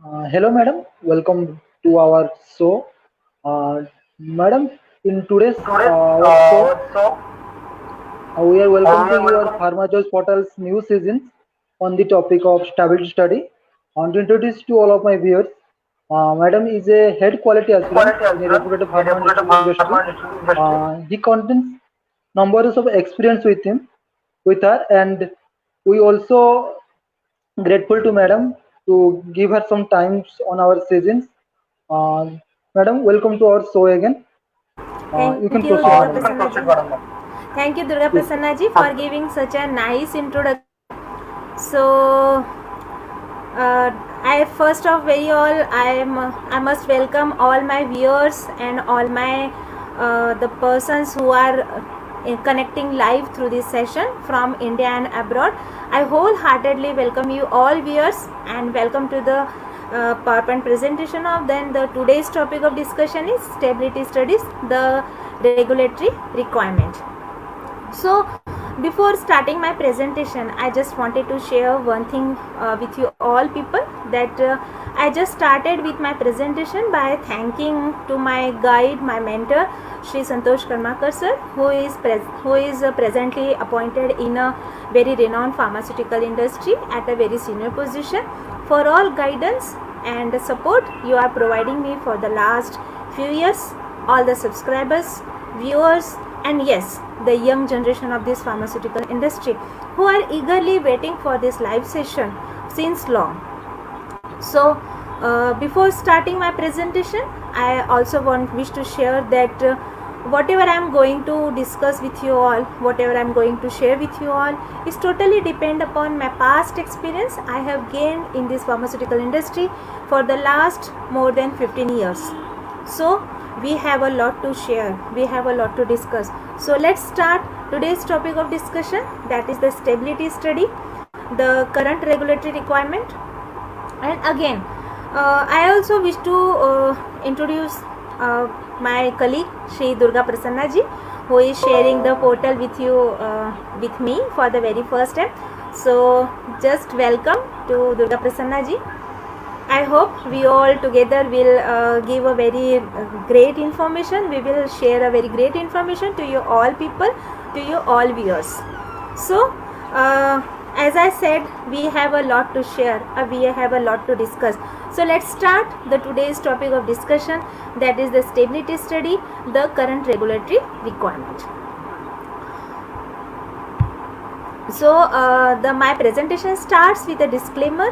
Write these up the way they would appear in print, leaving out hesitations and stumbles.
Hello, madam. Welcome to our show. Madam, in today's our show, we are welcome to your Pharmachoice portal's new season on the topic of stability study. I want to introduce to all of my viewers. Madam is a head quality assurance in a reputed pharma industry. He contains numbers of experience with her, and we also grateful to madam to give her some times on our seasons. Uh, Madam, welcome to our show again. You Thank can you, proceed, Durga madam. Prasanna ji. Thank you, Durga Yes. Prasanna ji, for giving such a nice introduction. So, I first of very all, I must welcome all my viewers and all my the persons who are connecting live through this session from India and abroad. I wholeheartedly welcome you all viewers and welcome to the PowerPoint presentation of then the today's topic of discussion is stability studies, the regulatory requirement. So before starting my presentation, I just wanted to share one thing with you all people, that I just started with my presentation by thanking to my guide, my mentor, Shri Santosh Karmakar sir, who is presently appointed in a very renowned pharmaceutical industry at a very senior position, for all guidance and support you are providing me for the last few years, all the subscribers, viewers, and yes, the young generation of this pharmaceutical industry who are eagerly waiting for this live session since long. So before starting my presentation, I also wish to share that whatever I am going to discuss with you all, whatever I am going to share with you all is totally depend upon my past experience I have gained in this pharmaceutical industry for the last more than 15 years. So we have a lot to share, we have a lot to discuss. So let's start today's topic of discussion, that is the stability study, the current regulatory requirement. And again, I also wish to introduce my colleague Shri Durga Prasanna ji, who is sharing the portal with you with me for the very first time. So just welcome to Durga Prasanna ji. I hope we all together will give a very great information. We will share a very great information to you all people, to you all viewers. So as I said, we have a lot to share, we have a lot to discuss. So let's start the today's topic of discussion, that is the stability study, the current regulatory requirement. So my presentation starts with a disclaimer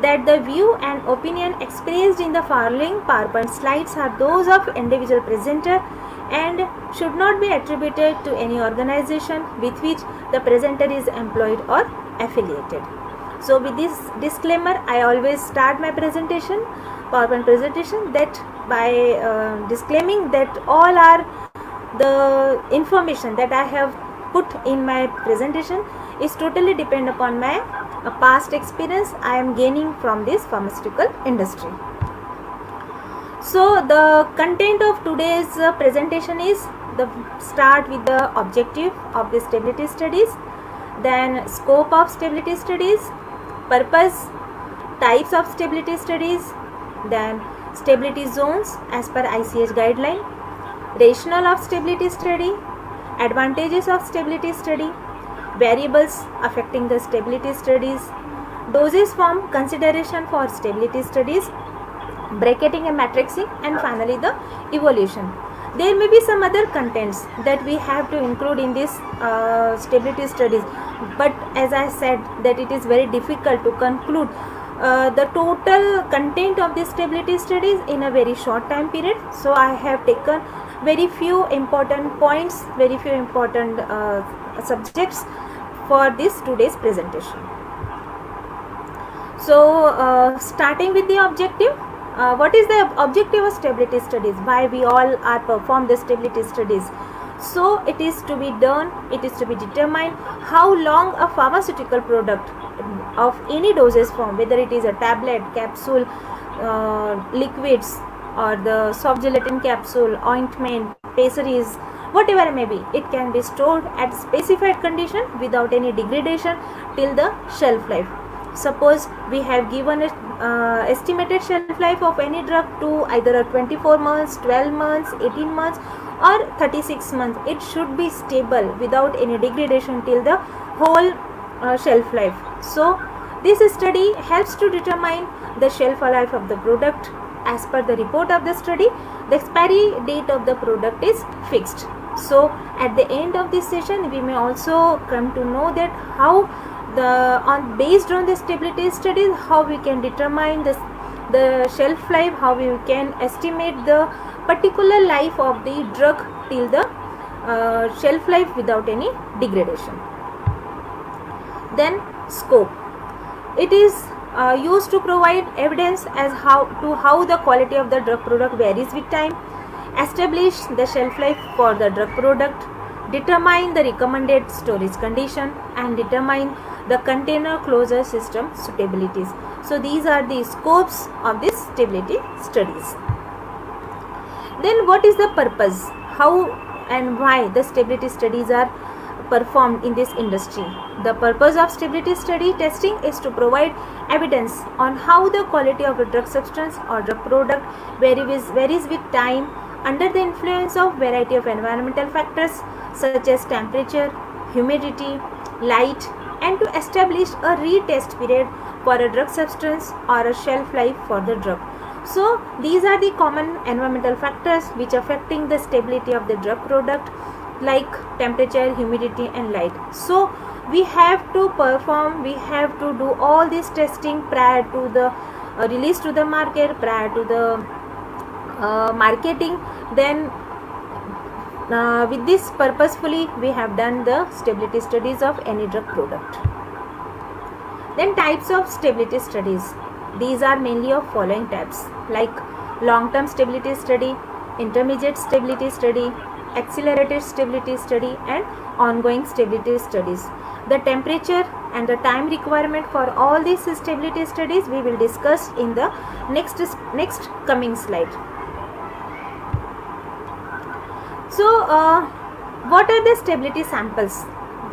that the view and opinion expressed in the following PowerPoint slides are those of individual presenter and should not be attributed to any organization with which the presenter is employed or affiliated. So with this disclaimer, I always start my presentation, PowerPoint presentation, that by disclaiming that all are the information that I have put in my presentation is totally depend upon my past experience I am gaining from this pharmaceutical industry. So the content of today's presentation is the start with the objective of the stability studies, then scope of stability studies, purpose, types of stability studies, then stability zones as per ICH guideline, rationale of stability study, advantages of stability study, variables affecting the stability studies, dosage form consideration for stability studies, bracketing and matrixing, and finally the evolution. There may be some other contents that we have to include in this stability studies, but as I said that it is very difficult to conclude the total content of this stability studies in a very short time period. So I have taken very few important points, very few important subjects for this today's presentation. So starting with the objective, what is the objective of stability studies, why we all are perform the stability studies? So it is to be done, it is to be determined how long a pharmaceutical product of any dosage form, whether it is a tablet, capsule, liquids, or the soft gelatin capsule, ointment, pessaries, whatever it may be, it can be stored at specified condition without any degradation till the shelf life. Suppose we have given a estimated shelf life of any drug to either a 24 months, 12 months, 18 months or 36 months. It should be stable without any degradation till the whole shelf life. So this study helps to determine the shelf life of the product. As per the report of the study, the expiry date of the product is fixed. So at the end of this session, we may also come to know that how based on the stability studies, how we can determine the shelf life, how we can estimate the particular life of the drug till the shelf life without any degradation. Then scope. It is used to provide evidence as how the quality of the drug product varies with time, establish the shelf life for the drug product, determine the recommended storage condition, and determine the container closure system suitabilities. So these are the scopes of this stability studies. Then what is the purpose? How and why the stability studies are performed in this industry? The purpose of stability study testing is to provide evidence on how the quality of a drug substance or drug product varies with time under the influence of variety of environmental factors such as temperature, humidity, light, and to establish a retest period for a drug substance or a shelf life for the drug. So these are the common environmental factors which affecting the stability of the drug product, like temperature, humidity, and light. So we have to do all this testing prior to the release to the market, prior to the marketing. Then with this purposefully we have done the stability studies of any drug product. Then types of stability studies. These are mainly of following types, like long-term stability study, intermediate stability study, accelerated stability study, and ongoing stability studies. The temperature and the time requirement for all these stability studies we will discuss in the next coming slide. So what are the stability samples?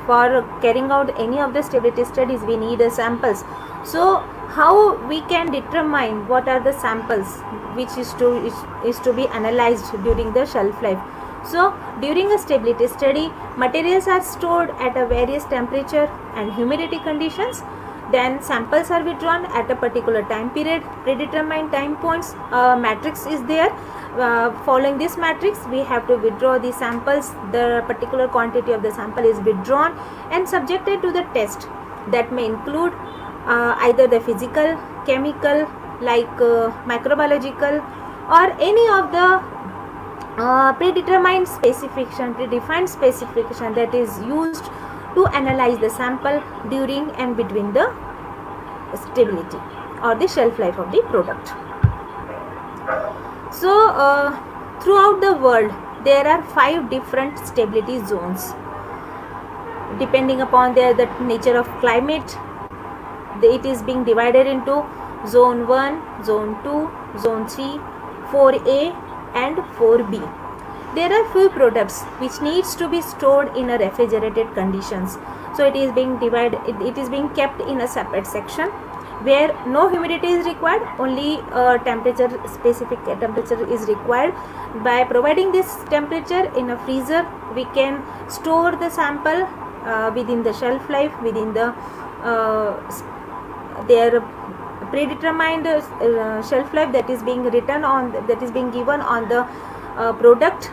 For carrying out any of the stability studies we need samples. So how we can determine what are the samples which is to be analyzed during the shelf life? So during a stability study, materials are stored at a various temperature and humidity conditions. Then samples are withdrawn at a particular time period, predetermined time points. Matrix is there. Following this matrix, we have to withdraw the samples. The particular quantity of the sample is withdrawn and subjected to the test that may include either the physical, chemical, like microbiological, or any of the predefined specification that is used to analyze the sample during and between the stability or the shelf life of the product. So throughout the world there are 5 different stability zones. Depending upon the nature of climate, it is being divided into zone 1, zone 2, zone 3, 4A and 4B. There are few products which needs to be stored in a refrigerated conditions. So it is being divided, it is being kept in a separate section where no humidity is required, only specific temperature is required. By providing this temperature in a freezer, we can store the sample within the shelf life, within the their predetermined shelf life that is being given on the product.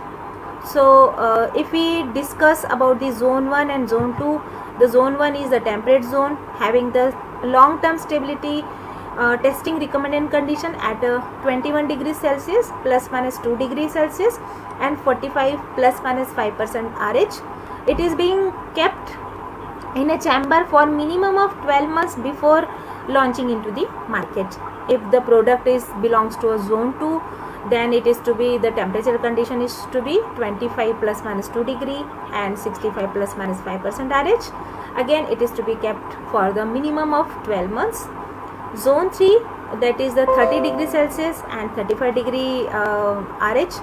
So if we discuss about the zone 1 and zone 2, the zone 1 is the temperate zone having the long-term stability testing recommended condition at 21 degrees Celsius plus minus 2 degrees Celsius and 45 plus minus 5% RH. It is being kept in a chamber for minimum of 12 months before launching into the market. If the product belongs to a zone 2, then it is to be, the temperature condition is to be 25 plus minus 2 degree and 65 plus minus 5% RH. Again, it is to be kept for the minimum of 12 months. Zone 3, that is the 30 degrees Celsius and 35 degree RH,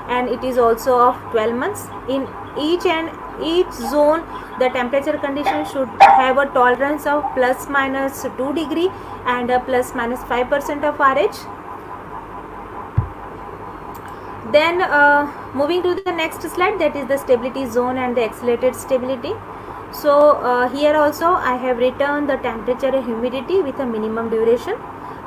and it is also of 12 months. In each and each zone the temperature condition should have a tolerance of plus minus 2 degree and a plus minus 5% of RH. Then moving to the next slide, that is the stability zone and the accelerated stability. So here also I have written the temperature and humidity with a minimum duration.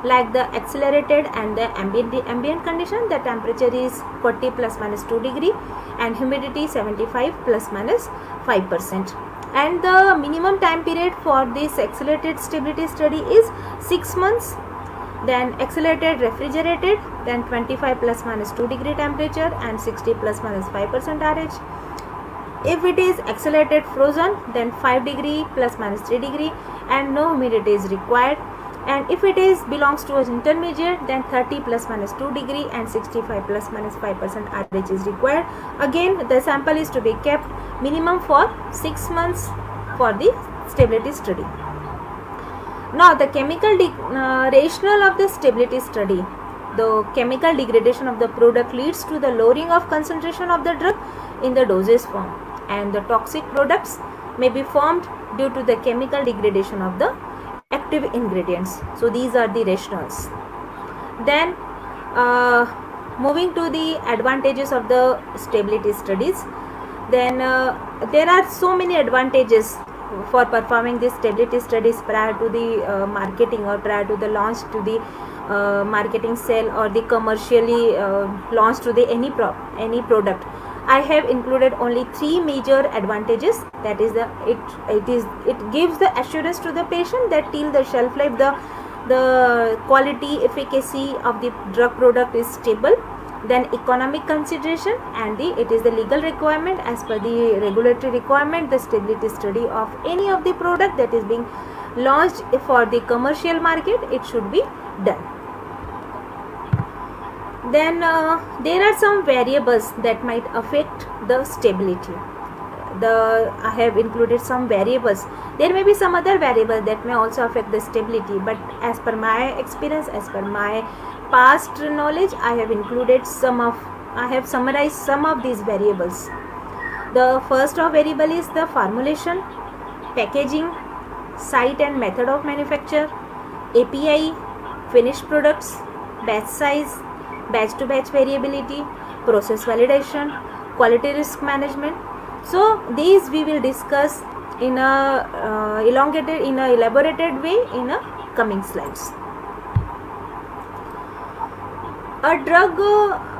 Like the accelerated and the ambient condition, the temperature is 40 plus minus 2 degree and humidity 75 plus minus 5%. And the minimum time period for this accelerated stability study is 6 months. Then accelerated refrigerated, then 25 plus minus 2 degree temperature and 60 plus minus 5% RH. If it is accelerated frozen, then 5 degree plus minus 3 degree and no humidity is required. And if it is belongs to an intermediate, then 30 plus minus 2 degree and 65 plus minus 5% RH is required. Again, the sample is to be kept minimum for 6 months for the stability study. Now the chemical rationale of the stability study. The chemical degradation of the product leads to the lowering of concentration of the drug in the dosage form, and the toxic products may be formed due to the chemical degradation of the active ingredients. So these are the rationales. Then moving to the advantages of the stability studies, then there are so many advantages for performing these stability studies prior to the marketing or prior to the launch to the marketing sale or the commercially launch to the any product. I have included only 3 major advantages. That is it gives the assurance to the patient that till the shelf life the quality efficacy of the drug product is stable. Then economic consideration, and it is the legal requirement as per the regulatory requirement. The stability study of any of the product that is being launched for the commercial market, it should be done. Then there are some variables that might affect the stability. I have included some variables. There may be some other variables that may also affect the stability, but as per my experience, as per my past knowledge, I have summarized some of these variables. The first of variable is the formulation, packaging, site and method of manufacture, API, finished products, batch size, batch to batch variability, process validation, quality risk management. So these we will discuss in a elaborated way in a coming slides. A drug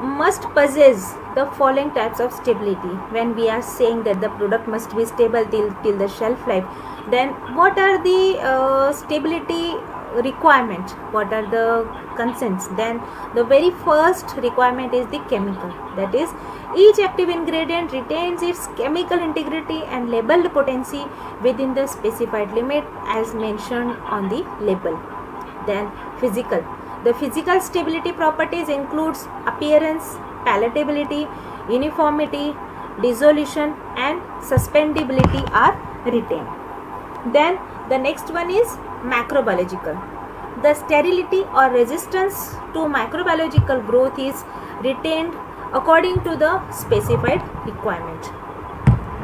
must possess the following types of stability. When we are saying that the product must be stable till the shelf life, then what are the stability requirement? What are the consents? Then the very first requirement is the chemical. That is, each active ingredient retains its chemical integrity and labeled potency within the specified limit as mentioned on the label. Then physical. The physical stability properties includes appearance, palatability, uniformity, dissolution and suspendability are retained. Then the next one is macrobiological. The sterility or resistance to microbiological growth is retained according to the specified requirement.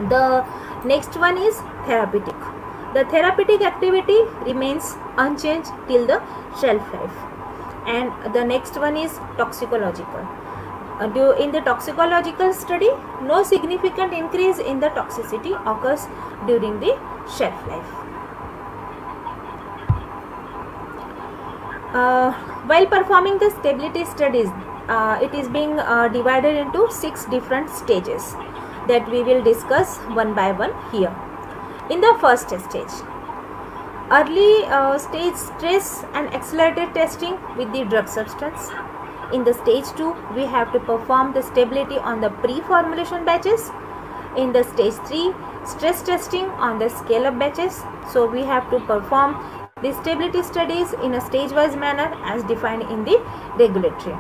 The next one is therapeutic. The therapeutic activity remains unchanged till the shelf life. And the next one is toxicological. In the toxicological study, no significant increase in the toxicity occurs during the shelf life. While performing the stability studies, it is being divided into 6 different stages that we will discuss one by one here. In the first stage, early stage stress and accelerated testing with the drug substance. In the stage 2, we have to perform the stability on the pre-formulation batches. In the stage 3, stress testing on the scale-up batches. So we have to perform the stability studies in a stage-wise manner as defined in the regulatory.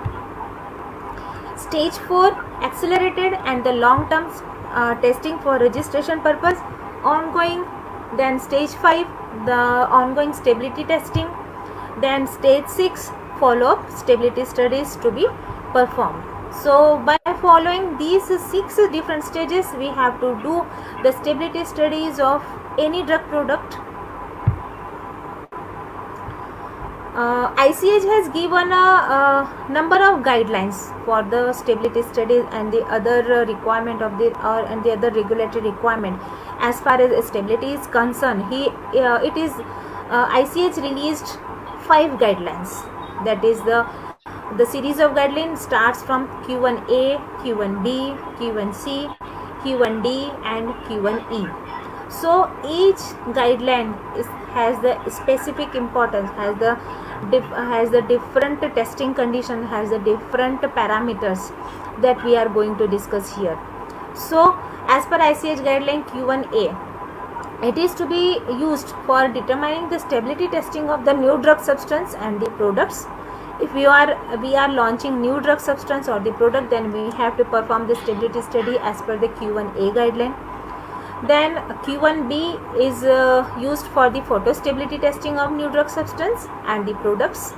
Stage 4, accelerated and the long-term testing for registration purpose ongoing. Then stage 5, the ongoing stability testing. Then stage 6, follow-up stability studies to be performed. So by following these 6 different stages, we have to do the stability studies of any drug product. ICH has given a number of guidelines for the stability studies and the other requirement of the and the other regulatory requirement. As far as stability is concerned, ICH released 5 guidelines. That is the series of guidelines starts from Q1A, Q1B, Q1C, Q1D and Q1E. So each guideline has the specific importance, has the different testing condition, has the different parameters that we are going to discuss here. So as per ICH guideline Q1A, it is to be used for determining the stability testing of the new drug substance and the products. If we are launching new drug substance or the product, then we have to perform the stability study as per the Q1A guideline. Then Q1B is used for the photostability testing of new drug substance and the products.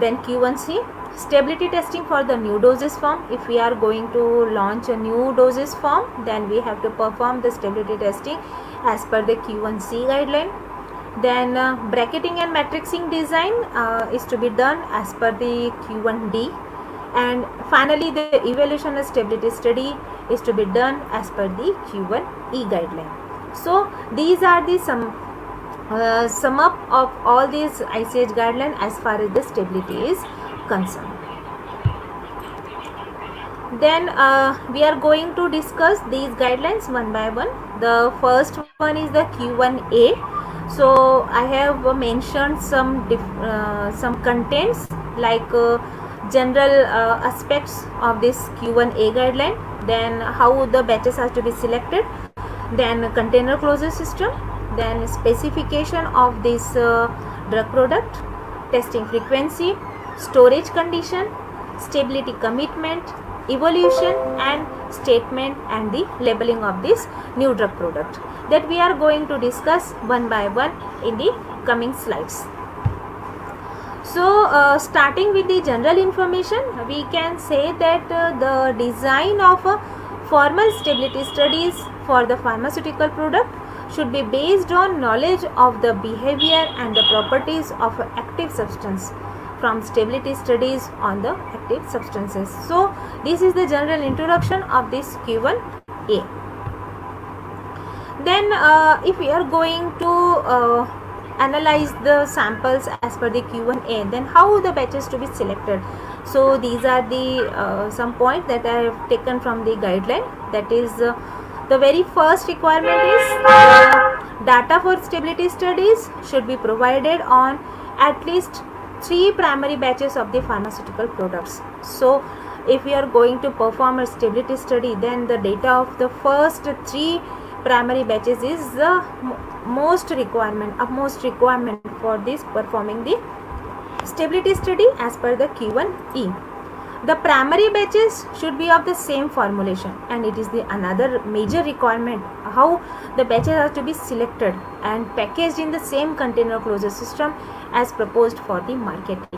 Then Q1C, stability testing for the new dosage form. If we are going to launch a new dosage form, then we have to perform the stability testing as per the Q1C guideline. Then bracketing and matrixing design is to be done as per the Q1D. And finally the evaluation and stability study is to be done as per the Q1E guideline. So these are the sum up of all these ICH guidelines as far as the stability is concerned. Then we are going to discuss these guidelines one by one. The first one is the Q1A. So I have mentioned some contents like general aspects of this Q1A guideline, then how the batches are to be selected, then container closure system, then specification of this drug product, testing frequency, storage condition, stability commitment, evolution and statement, and the labeling of this new drug product, that we are going to discuss one by one in the coming slides. So starting with the general information, we can say that the design of formal stability studies for the pharmaceutical product should be based on knowledge of the behavior and the properties of active substance from stability studies on the active substances. So this is the general introduction of this Q1A. Then if we are going to analyze the samples as per the Q1A, then how the batches to be selected. So these are the some points that I have taken from the guideline. That is the very first requirement is data for stability studies should be provided on at least 3 primary batches of the pharmaceutical products. So if we are going to perform a stability study, then the data of the first 3 primary batches is the utmost requirement for this performing the stability study as per the Q1E. The primary batches should be of the same formulation, and it is the another major requirement how the batches are to be selected and packaged in the same container closure system as proposed for the marketing.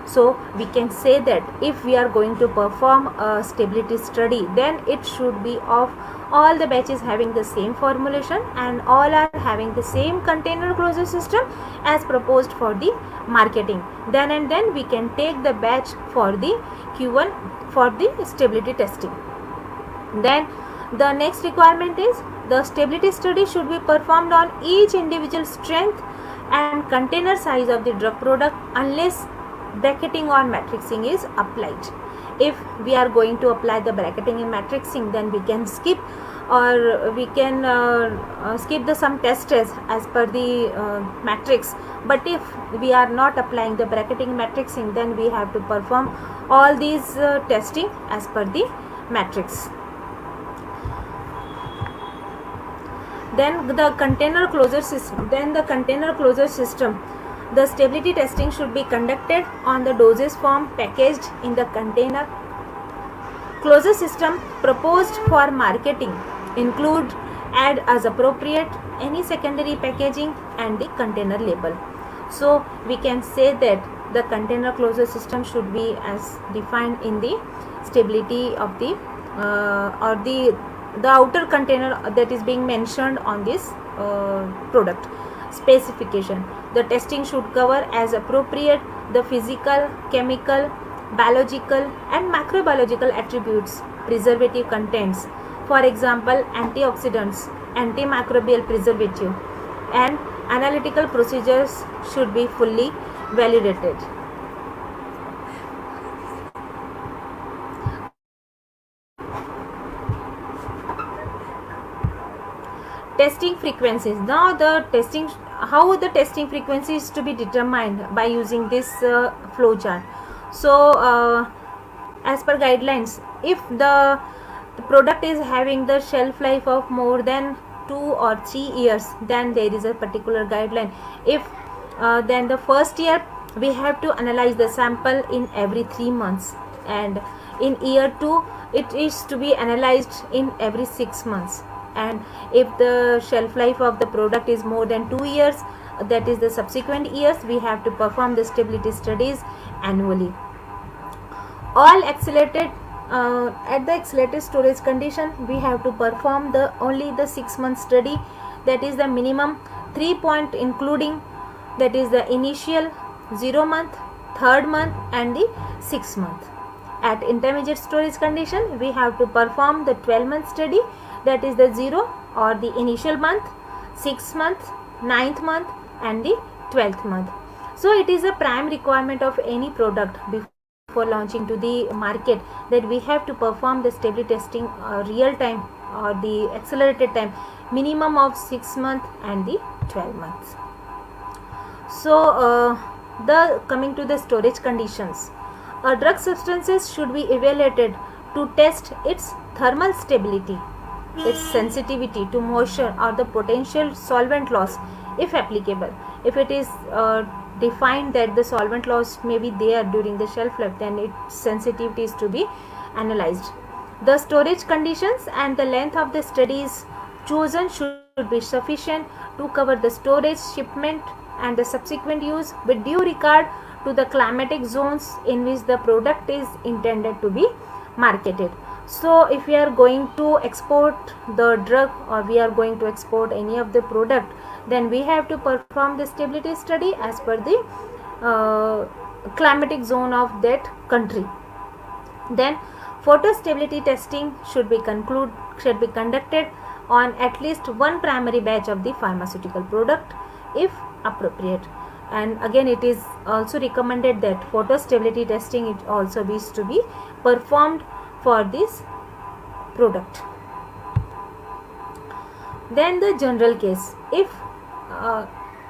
So we can say that if we are going to perform a stability study, then it should be of all the batches having the same formulation and all are having the same container closure system as proposed for the marketing. Then we can take the batch for the Q1 for the stability testing. Then the next requirement is the stability study should be performed on each individual strength and container size of the drug product unless bracketing or matrixing is applied. If we are going to apply the bracketing and matrixing, then we can skip or we can skip the some tests as per the matrix. But if we are not applying the bracketing and matrixing, then we have to perform all these testing as per the matrix. Then the container closure system. The stability testing should be conducted on the dosage form packaged in the container closure system proposed for marketing. Include, add as appropriate, any secondary packaging and the container label. So we can say that the container closure system should be as defined in the stability of the or the outer container that is being mentioned on this product specification. The testing should cover as appropriate the physical, chemical, biological and macrobiological attributes, preservative contents, for example antioxidants, antimicrobial preservative, and analytical procedures should be fully validated. Testing frequencies. Now the testing, how the testing frequency is to be determined by using this flow chart. So as per guidelines, if the product is having the shelf life of more than 2 or 3 years, then there is a particular guideline. If then the first year we have to analyze the sample in every 3 months, and in year 2 it is to be analyzed in every 6 months, and if the shelf life of the product is more than 2 years, that is the subsequent years, we have to perform the stability studies annually. All accelerated at the accelerated storage condition, we have to perform the only the 6 month study, that is the minimum 3 point including, that is the initial 0 month, 3rd month and the 6th month. At intermediate storage condition, we have to perform the 12 month study, that is the 0 or the initial month, 6th month, 9th month and the 12th month. So it is a prime requirement of any product before launching to the market that we have to perform the stability testing real time or the accelerated time, minimum of 6 months and the 12 months. So the coming to the storage conditions, drug substances should be evaluated to test its thermal stability, its sensitivity to moisture or the potential solvent loss if applicable. If it is defined that the solvent loss may be there during the shelf life, then its sensitivity is to be analyzed. The storage conditions and the length of the studies chosen should be sufficient to cover the storage, shipment and the subsequent use with due regard to the climatic zones in which the product is intended to be marketed. So if we are going to export the drug or we are going to export any of the product, then we have to perform the stability study as per the climatic zone of that country. Then photo stability testing should be conducted on at least one primary batch of the pharmaceutical product if appropriate. And again, it is also recommended that photo stability testing it also is to be performed for this product. Then the general case, if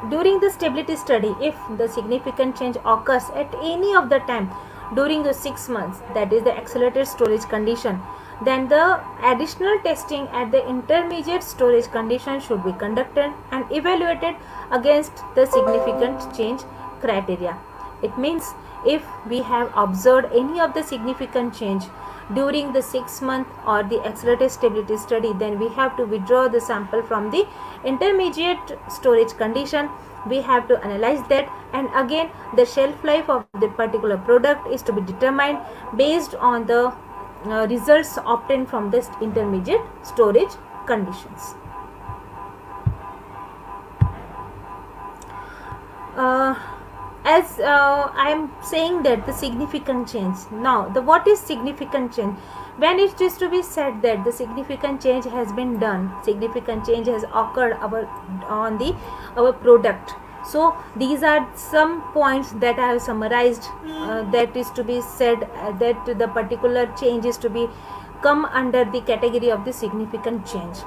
during the stability study, if the significant change occurs at any of the time during the 6 months, that is the accelerated storage condition, then the additional testing at the intermediate storage condition should be conducted and evaluated against the significant change criteria. It means if we have observed any of the significant change during the 6 month or the accelerated stability study, then we have to withdraw the sample from the intermediate storage condition. We have to analyze that, and again the shelf life of the particular product is to be determined based on the results obtained from this intermediate storage conditions. As I am saying that the significant change, now the what is significant change? When it is to be said that the significant change has been done, significant change has occurred on our product. So these are some points that I have summarized that is to be said that the particular change is to be come under the category of the significant change.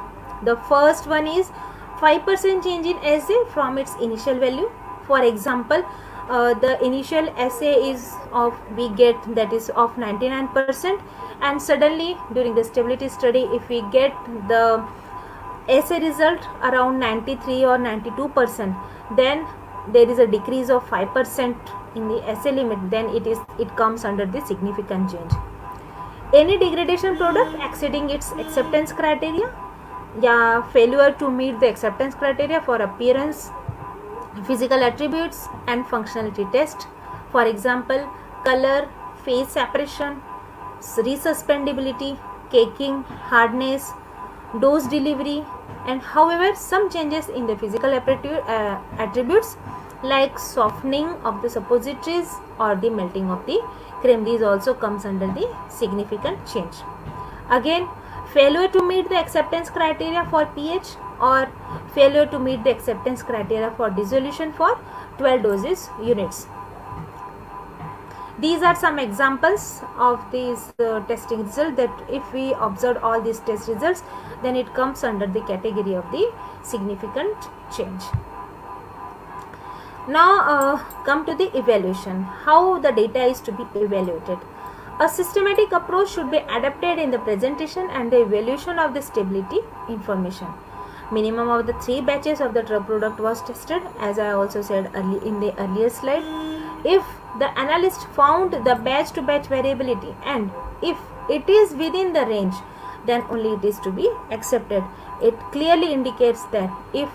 The first one is 5% change in assay from its initial value. For example, the initial assay is of we get that is of 99%, and suddenly during the stability study if we get the assay result around 93 or 92%, then there is a decrease of 5% in the assay limit, then it comes under the significant change. Any degradation product exceeding its acceptance criteria, failure to meet the acceptance criteria for appearance, physical attributes and functionality test, For example, color, phase separation, resuspendibility, caking, hardness, dose delivery, and however some changes in the physical attributes like softening of the suppositories or the melting of the cream, these also comes under the significant change. Again, failure to meet the acceptance criteria for pH or failure to meet the acceptance criteria for dissolution for 12 doses units. These are some examples of these testing results that if we observe all these test results, then it comes under the category of the significant change. Now come to the evaluation, how the data is to be evaluated. A systematic approach should be adapted in the presentation and the evaluation of the stability information. Minimum of the 3 batches of the drug product was tested, as I also said in the earlier slide. If the analyst found the batch to batch variability and if it is within the range, then only it is to be accepted. It clearly indicates that if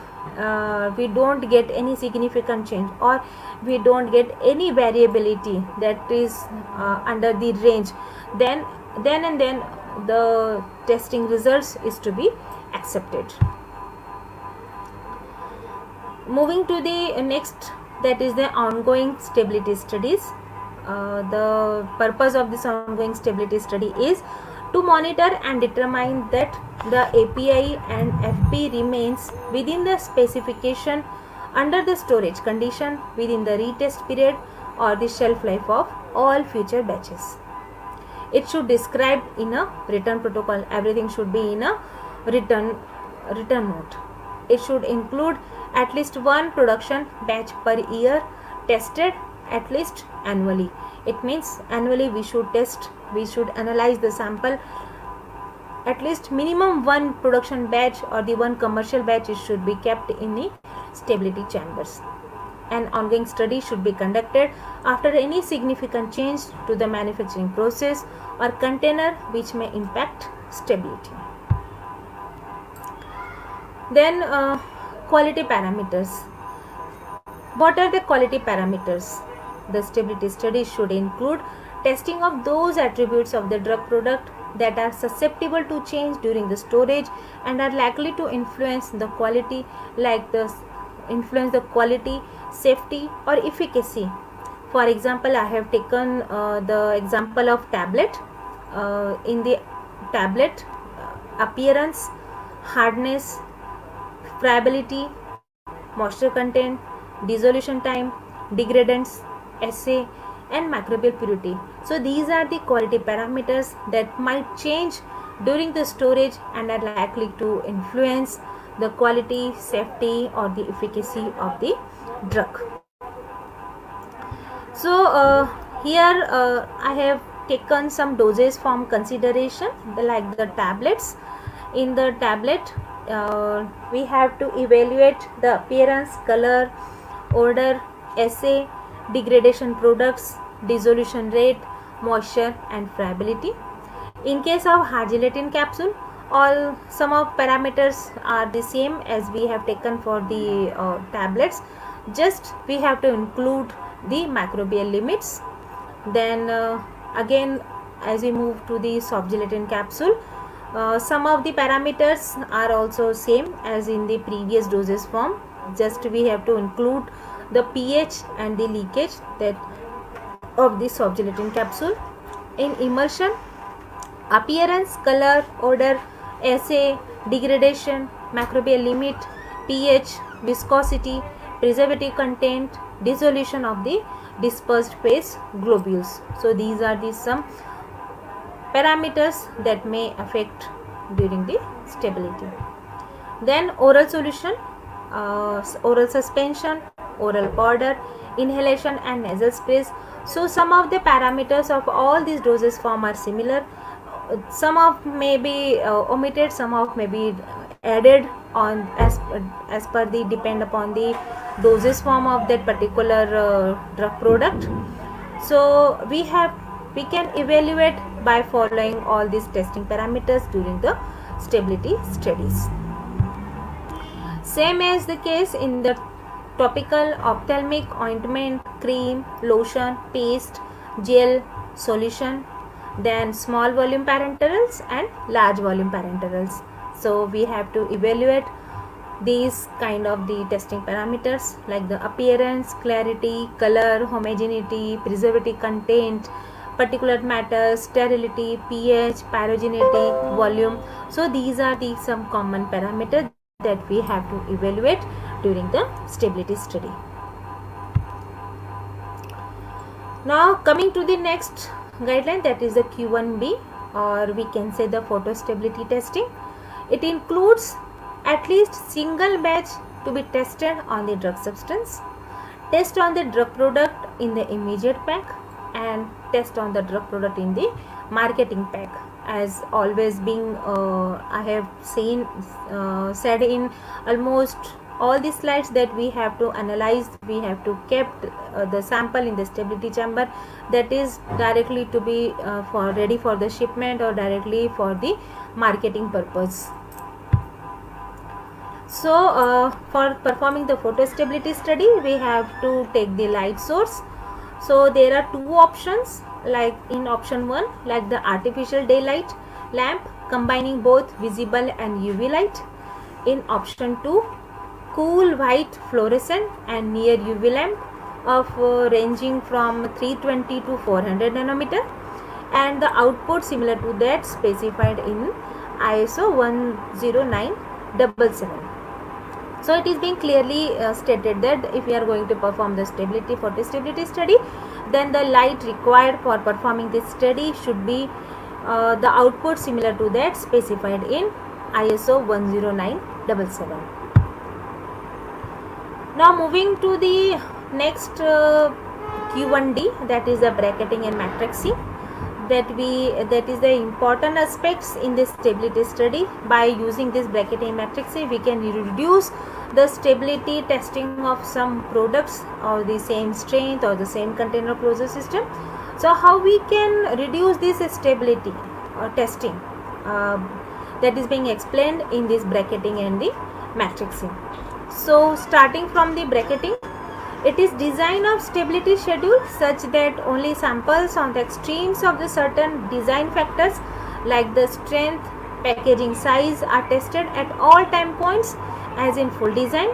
we don't get any significant change or we don't get any variability that is under the range, then the testing results is to be accepted. Moving to the next, that is the ongoing stability studies. The purpose of this ongoing stability study is to monitor and determine that the API and FP remains within the specification under the storage condition within the retest period or the shelf life of all future batches. It should describe in a written protocol. Everything should be in a written note. It should include at least one production batch per year, tested at least annually. It means annually we should test, we should analyze the sample. At least minimum one production batch or the one commercial batch should be kept in the stability chambers. An ongoing study should be conducted after any significant change to the manufacturing process or container which may impact stability. Then quality parameters. What are the quality parameters? The stability study should include testing of those attributes of the drug product that are susceptible to change during the storage and are likely to influence the quality, like influence the quality, safety or efficacy. For example, I have taken the example of tablet. In the tablet, appearance, hardness, friability, moisture content, dissolution time, degradants, assay and microbial purity. So these are the quality parameters that might change during the storage and are likely to influence the quality, safety or the efficacy of the drug. So here I have taken some doses from consideration, like the tablets. In the tablet we have to evaluate the appearance, color, odor, assay, degradation products, dissolution rate, moisture and friability. In case of hard gelatin capsule, some of parameters are the same as we have taken for the tablets, just we have to include the microbial limits. Then again, as we move to the soft gelatin capsule, some of the parameters are also same as in the previous doses form, just we have to include the pH and the leakage that of the soft gelatin capsule. In emulsion, appearance, color, odor, assay, degradation, microbial limit, pH, viscosity, preservative content, dissolution of the dispersed phase globules. So these are the some parameters that may affect during the stability. Then oral solution, oral suspension, oral powder, inhalation and nasal sprays. So some of the parameters of all these doses form are similar. Some of may be omitted, some of may be added on as per the depend upon the doses form of that particular drug product. So we can evaluate by following all these testing parameters during the stability studies. Same as the case in the topical, ophthalmic, ointment, cream, lotion, paste, gel, solution, then small volume parenterals and large volume parenterals. So we have to evaluate these kind of the testing parameters like the appearance, clarity, color, homogeneity, preservative content, particulate matter, sterility, pH, pyrogenicity, volume. So these are the some common parameters that we have to evaluate during the stability study. Now coming to the next guideline, that is the Q1B, or we can say the photo stability testing. It includes at least single batch to be tested on the drug substance, test on the drug product in the immediate pack, and test on the drug product in the marketing pack. As always being I have said in almost all the slides that we have to analyze, we have to kept the sample in the stability chamber, that is directly to be for ready for the shipment or directly for the marketing purpose. So for performing the photostability study, we have to take the light source. So there are two options, like in option 1, like the artificial daylight lamp combining both visible and UV light. In option 2, cool white fluorescent and near UV lamp of ranging from 320 to 400 nanometer, and the output similar to that specified in ISO 10977. So it is being clearly stated that if we are going to perform the photostability study, then the light required for performing this study should be the output similar to that specified in ISO 10977. Now moving to the next Q1D, that is the bracketing and matrixing. That is the important aspects in this stability study. By using this bracketing and matrixing, we can reduce the stability testing of some products or the same strength or the same container closure system. So how we can reduce this stability testing, that is being explained in this bracketing and the matrixing. So starting from the bracketing, it is design of stability schedule such that only samples on the extremes of the certain design factors like the strength, packaging size are tested at all time points as in full design.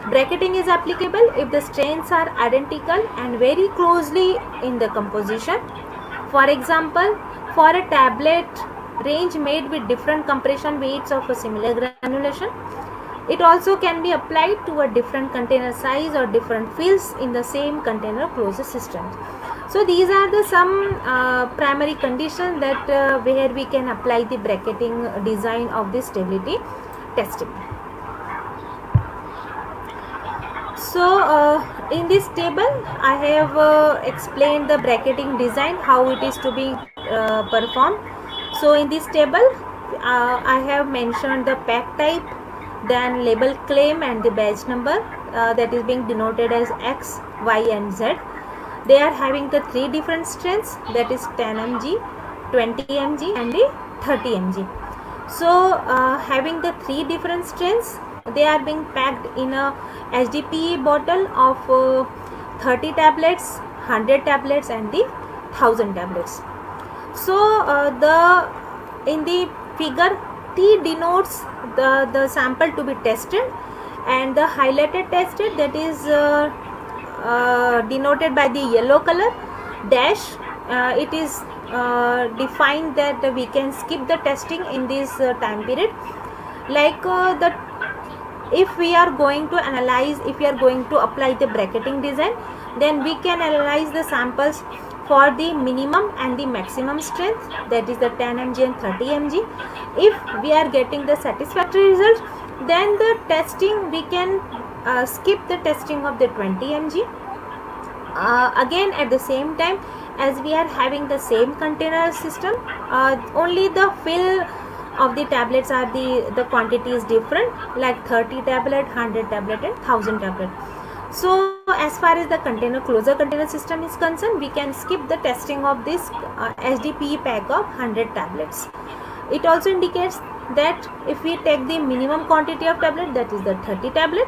Bracketing is applicable if the strengths are identical and very closely in the composition. For example, for a tablet range made with different compression weights of a similar granulation, it also can be applied to a different container size or different fills in the same container closure system. So these are the some primary conditions that where we can apply the bracketing design of the stability testing. So in this table I have explained the bracketing design, how it is to be performed. So in this table I have mentioned the pack type, then label claim and the batch number that is being denoted as X, Y and Z. They are having the three different strengths, that is 10 mg, 20 mg and the 30 mg. So having the three different strengths, they are being packed in a HDPE bottle of 30 tablets, 100 tablets and the 1000 tablets. So in the figure, T denotes the sample to be tested, and the highlighted tested, that is denoted by the yellow color dash. It is defined that we can skip the testing in this time period. Like if we are going to analyze, if we are going to apply the bracketing design, then we can analyze the samples for the minimum and the maximum strength, that is the 10 mg and 30 mg. If we are getting the satisfactory result, then the testing we can skip the testing of the 20 mg. Again at the same time, as we are having the same container system, only the fill of the tablets are the quantity is different, like 30 tablet, 100 tablet and 1000 tablet. So as far as the container closure container system is concerned, we can skip the testing of this HDPE pack of 100 tablets. It also indicates that if we take the minimum quantity of tablet, that is the 30 tablet,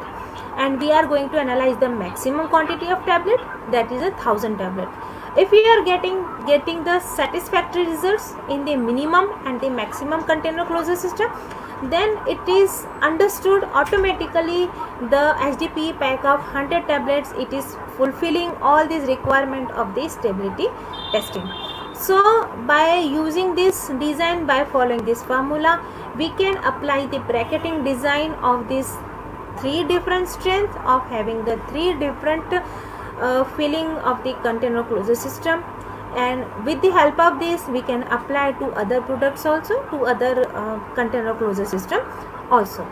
and we are going to analyze the maximum quantity of tablet, that is 1000 tablet. If we are getting the satisfactory results in the minimum and the maximum container closure system, then it is understood automatically the HDPE pack of 100 tablets, it is fulfilling all these requirement of the stability testing. So by using this design, by following this formula, we can apply the bracketing design of these 3 different strengths of having the 3 different filling of the container closure system, and with the help of this we can apply to other products also, to other container closure system also.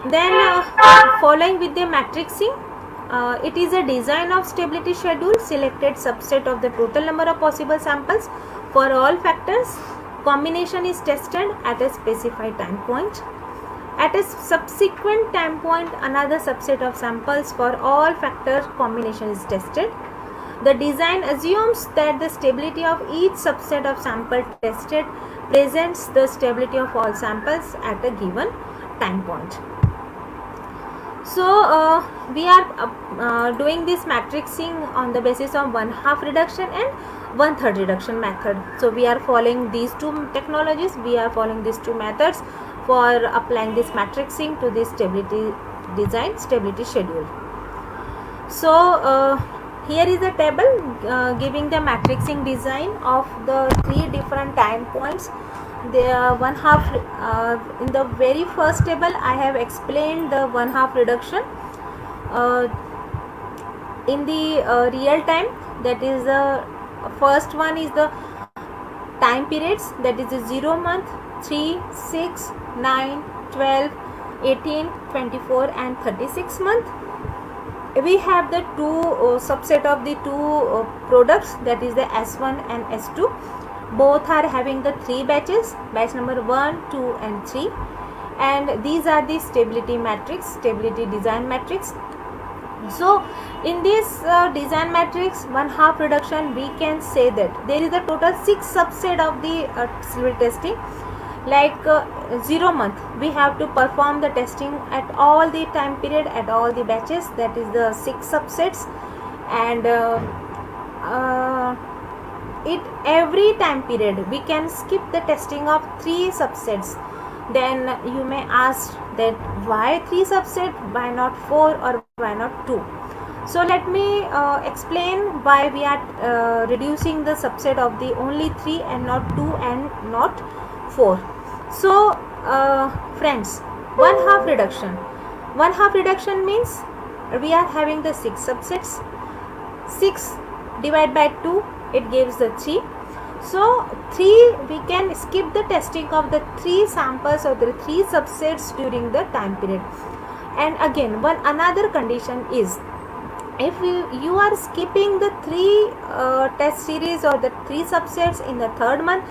Then following with the matrixing, it is a design of stability schedule, selected subset of the total number of possible samples for all factors. Combination is tested at a specified time point. At a subsequent time point, another subset of samples for all factor combination is tested. The design assumes that the stability of each subset of sample tested presents the stability of all samples at a given time point. So we are doing this matrixing on the basis of 1/2 reduction and 1/3 reduction method. So we are following these 2 technologies, we are following these 2 methods for applying this matrixing to this stability design, stability schedule. So here is a table giving the matrixing design of the 3 different time points. The 1/2 in the very first table I have explained the 1/2 reduction in the real time, that is the first one is the time periods, that is the 0 month, 3, 6, 9, 12, 18, 24 and 36 month. We have the 2 subset of the 2 products, that is the S1 and S2. Both are having the 3 batches, batch number 1, 2 and 3, and these are the stability matrix, stability design matrix. So in this design matrix 1/2 reduction, we can say that there is a total 6 subset of the stability testing. Like 0 month, we have to perform the testing at all the time period, at all the batches, that is the 6 subsets, and every time period we can skip the testing of 3 subsets. Then you may ask that why 3 subset, why not 4 or why not 2? So let me explain why we are reducing the subset of the only 3 and not 2 and not 4. So friends, 1/2 reduction. 1/2 reduction means we are having the 6 subsets. 6 divided by 2, it gives the 3. So 3, we can skip the testing of the 3 samples or the 3 subsets during the time period. And again, another condition is, if you are skipping the 3 test series or the 3 subsets in the 3rd month,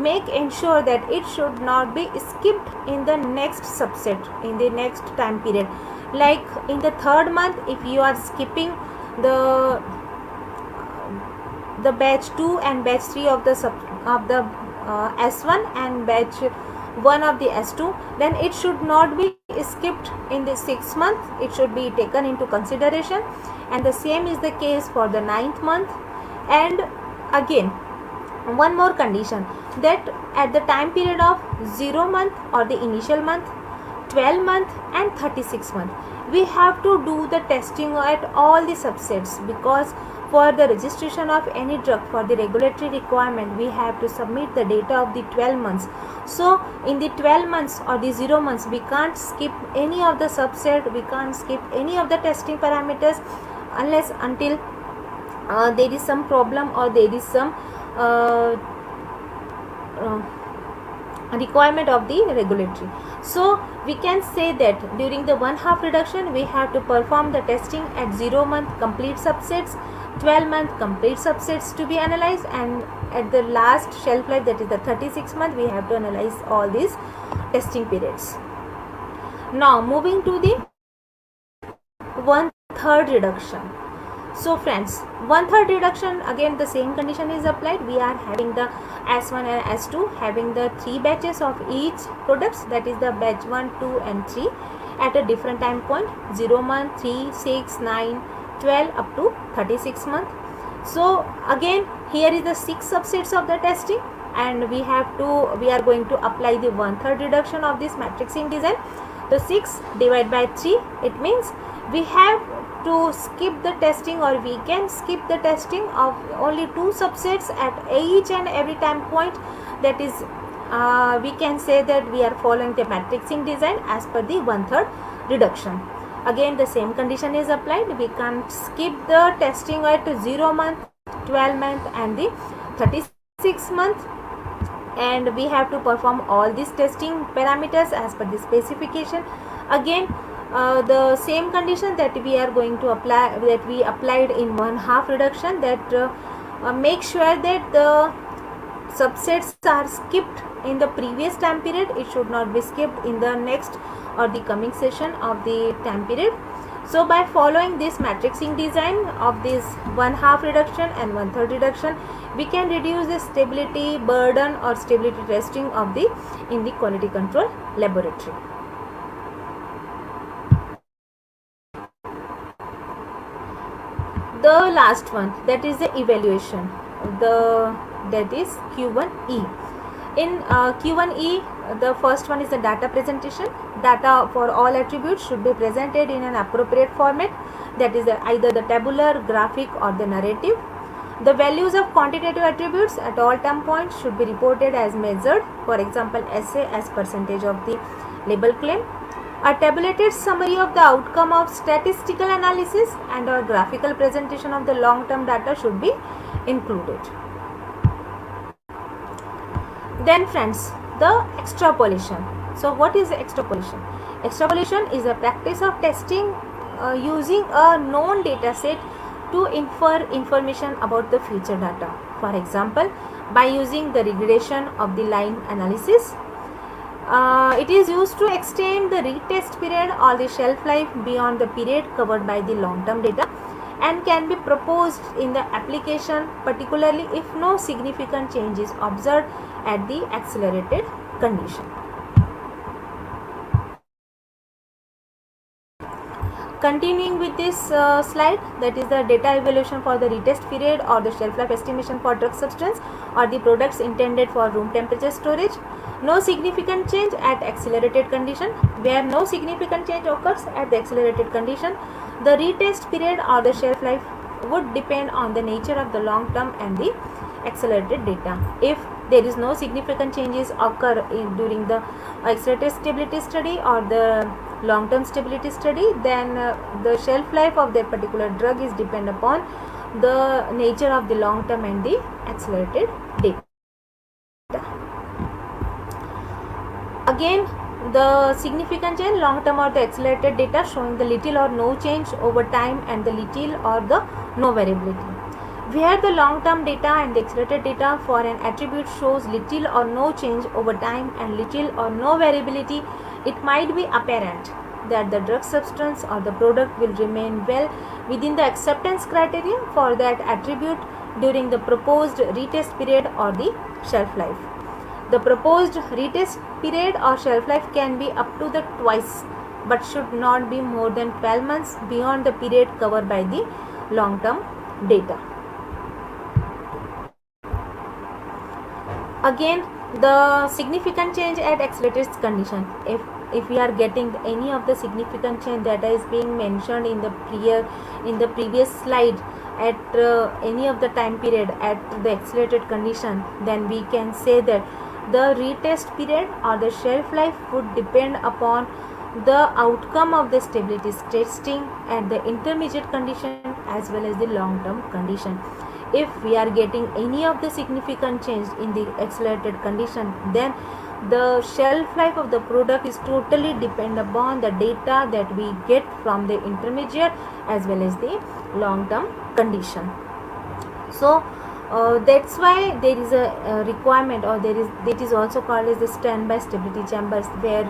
make ensure that it should not be skipped in the next subset, in the next time period. Like in the 3rd month, if you are skipping the batch 2 and batch 3 of the S1 and batch 1 of the S2, then it should not be skipped in the 6th month, it should be taken into consideration, and the same is the case for the 9th month. And again, one more condition, that at the time period of 0 month or the initial month, 12 month and 36 month, we have to do the testing at all the subsets, because for the registration of any drug, for the regulatory requirement, we have to submit the data of the 12 months. So in the 12 months or the 0 months, we can't skip any of the subset, we can't skip any of the testing parameters unless until there is some problem or there is some requirement of the regulatory. So we can say that during the 1/2 reduction, we have to perform the testing at 0 month complete subsets, 12 month complete subsets to be analyzed, and at the last shelf life, that is the 36 month, we have to analyze all these testing periods. Now moving to the 1/3 reduction. So friends, 1/3 reduction, again the same condition is applied. We are having the S1 and S2 having the 3 batches of each products, that is the batch 1, 2 and 3 at a different time point, 0 month, 3, 6, 9, 12 up to 36 month. So again here is the 6 subsets of the testing, and we are going to apply the 1/3 reduction of this matrixing design. So 6 divided by 3, it means we have to skip the testing, or we can skip the testing of only 2 subsets at each and every time point. That is, we can say that we are following the matrixing design as per the 1/3 reduction. Again the same condition is applied. We can skip the testing at 0 month, 12 month and the 36 month, and we have to perform all these testing parameters as per the specification. Again the same condition that we are going to apply, that we applied in 1/2 reduction, that make sure that the subsets are skipped in the previous time period. It should not be skipped in the next or the coming session of the time period. So by following this matrixing design of this 1/2 reduction and 1/3 reduction, we can reduce the stability burden or stability testing of the in the quality control laboratory. The last one, that is the evaluation, that is Q1E. In Q1E, the first one is the data presentation. Data for all attributes should be presented in an appropriate format, that is either the tabular, graphic or the narrative. The values of quantitative attributes at all term points should be reported as measured, for example SA as percentage of the label claim. A tabulated summary of the outcome of statistical analysis and a graphical presentation of the long-term data should be included. Then friends, the extrapolation. So what is extrapolation? Extrapolation is a practice of testing using a known data set to infer information about the future data. For example, by using the regression of the line analysis. It is used to extend the retest period or the shelf life beyond the period covered by the long-term data, and can be proposed in the application, particularly if no significant change is observed at the accelerated condition. Continuing with this slide, that is the data evaluation for the retest period or the shelf life estimation for drug substance or the products intended for room temperature storage. No significant change at accelerated condition. Where no significant change occurs at the accelerated condition, the retest period or the shelf life would depend on the nature of the long term and the accelerated data. If there is no significant changes occur during the accelerated stability study or the long term stability study, then the shelf life of that particular drug is depend upon the nature of the long term and the accelerated data. Again, the significant change, long term or the accelerated data showing the little or no change over time and the little or the no variability. Where the long term data and the accelerated data for an attribute shows little or no change over time and little or no variability, it might be apparent that the drug substance or the product will remain well within the acceptance criteria for that attribute during the proposed retest period or the shelf life. The proposed retest period or shelf life can be up to the twice, but should not be more than 12 months beyond the period covered by the long term data. Again, the significant change at accelerated condition. If we are getting any of the significant change that is being mentioned in the previous slide at any of the time period at the accelerated condition, then we can say that the retest period or the shelf life would depend upon the outcome of the stability testing at the intermediate condition as well as the long term condition. If we are getting any of the significant change in the accelerated condition, then the shelf life of the product is totally depend upon the data that we get from the intermediate as well as the long term condition. So that's why there is a requirement, or that is also called as the standby stability chambers, where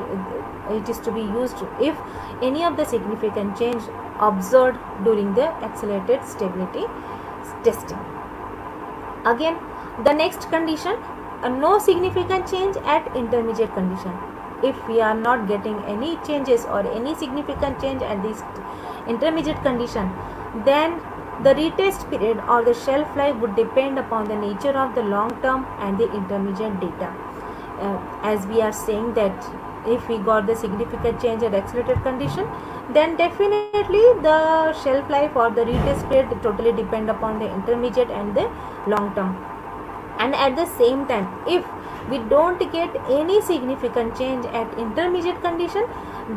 it is to be used if any of the significant change observed during the accelerated stability testing. Again, the next condition, no significant change at intermediate condition. If we are not getting any changes or any significant change at this intermediate condition, then the retest period or the shelf life would depend upon the nature of the long term and the intermediate data. As we are saying that if we got the significant change at accelerated condition, then definitely the shelf life or the retest period totally depend upon the intermediate and the long term. And at the same time, if we don't get any significant change at intermediate condition,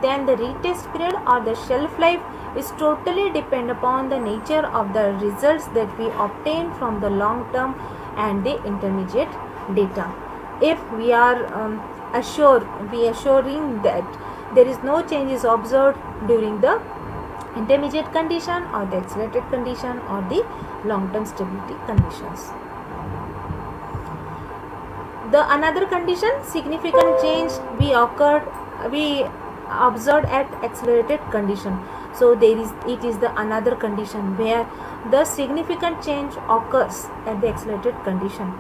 then the retest period or the shelf life is totally depend upon the nature of the results that we obtain from the long term and the intermediate data. If we are assuring that there is no changes observed during the intermediate condition or the accelerated condition or the long term stability conditions. The another condition, significant change we observed at accelerated condition. So it is the another condition where the significant change occurs at the accelerated condition.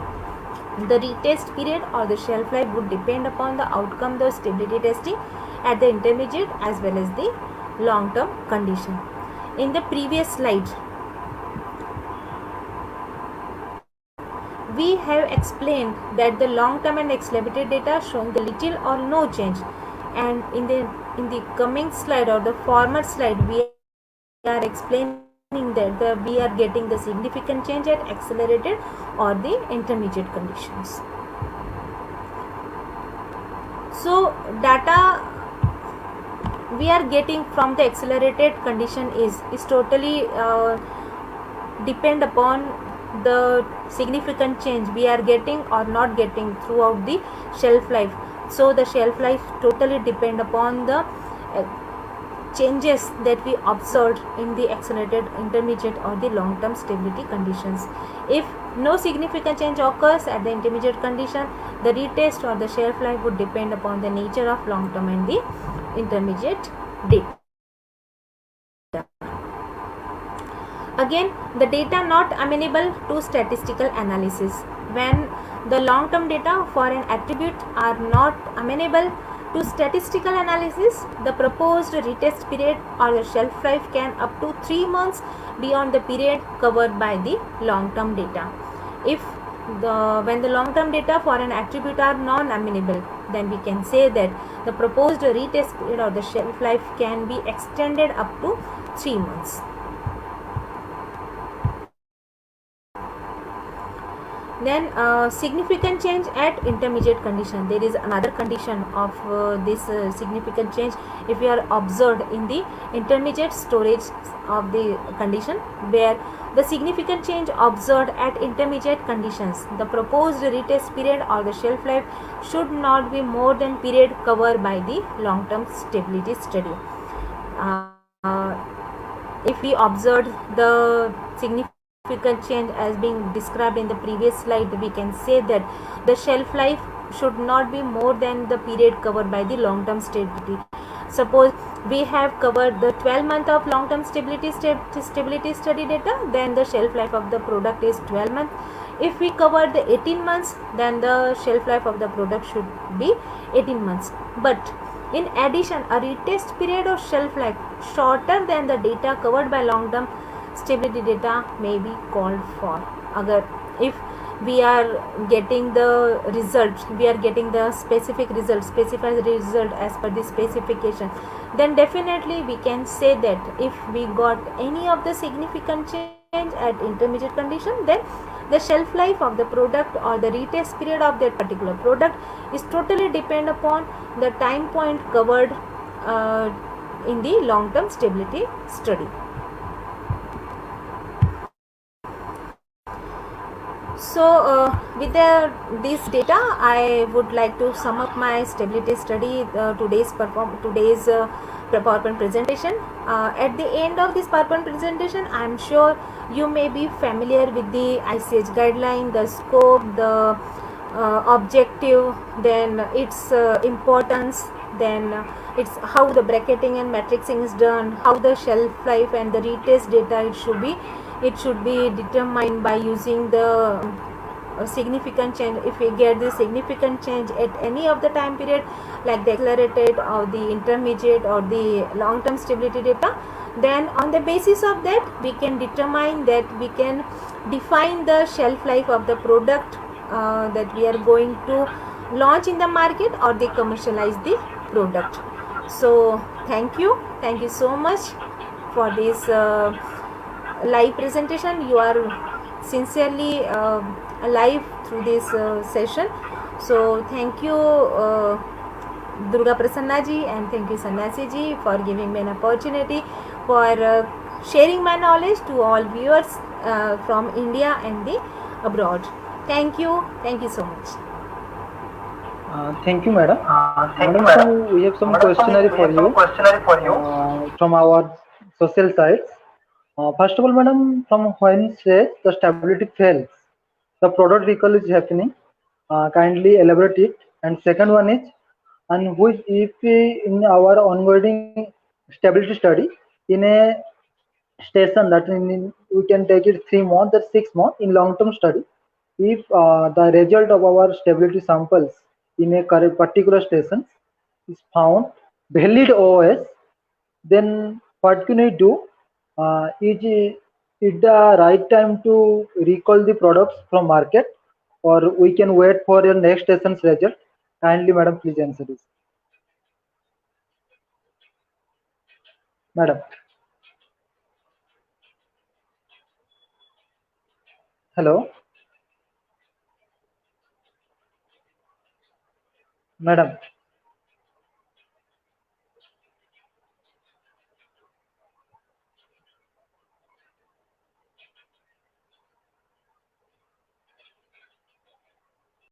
The retest period or the shelf life would depend upon the outcome of the stability testing at the intermediate as well as the long term condition. In the previous slide, we have explained that the long term and accelerated data showing the little or no change, and in the coming slide or the former slide we are explaining that we are getting the significant change at accelerated or the intermediate conditions. So data we are getting from the accelerated condition is totally depend upon the significant change we are getting or not getting throughout the shelf life. So the shelf life totally depend upon the changes that we observed in the accelerated, intermediate or the long term stability conditions. If no significant change occurs at the intermediate condition, the retest or the shelf life would depend upon the nature of long term and the intermediate data. Again, the data not amenable to statistical analysis. When the long term data for an attribute are not amenable to statistical analysis, the proposed retest period or the shelf life can up to 3 months beyond the period covered by the long term data. When the long term data for an attribute are non-amenable, then we can say that the proposed retest period or the shelf life can be extended up to 3 months. Then significant change at intermediate condition. There is another condition of this significant change if we are observed in the intermediate storage of the condition, where the significant change observed at intermediate conditions, the proposed retest period or the shelf life should not be more than period covered by the long term stability study. If we observed the significant change as being described in the previous slide, we can say that the shelf life should not be more than the period covered by the long term stability. Suppose we have covered the 12 month of long term stability study data, then the shelf life of the product is 12 months. If we cover the 18 months, then the shelf life of the product should be 18 months. But in addition, a retest period or shelf life shorter than the data covered by long term stability data may be called for. If we are getting the result, we are getting the specified result as per the specification, then definitely we can say that if we got any of the significant change at intermediate condition, then the shelf life of the product or the retest period of that particular product is totally depend upon the time point covered in the long term stability study. So with this data, I would like to sum up my stability study, today's PowerPoint presentation. At the end of this PowerPoint presentation, I am sure you may be familiar with the ICH guideline, the scope, the objective, then its importance, then it's how the bracketing and matrixing is done, how the shelf life and the retest data it should be determined by using the significant change. If we get the significant change at any of the time period, like the accelerated or the intermediate or the long-term stability data, then on the basis of that we can determine that we can define the shelf life of the product that we are going to launch in the market or they commercialize the product. So thank you so much for this live presentation. You are sincerely alive through this session. So thank you Durga Prasanna ji and thank you Sanyasi ji for giving me an opportunity for sharing my knowledge to all viewers from India and the abroad. Thank you so much. Thank you, madam. Madam, so we have some questionnaire for you from our social sites. First of all, madam, from when says the stability fails, the product recall is happening. Kindly elaborate it. And second one is, and which if we, in our ongoing stability study in a station that we can take it 3 months or 6 months in long-term study, if the result of our stability samples in a particular station is found valid OS, then what can we do? Is it the right time to recall the products from market, or we can wait for your next station's result? Kindly, madam, please answer this. Madam. Hello. Madam.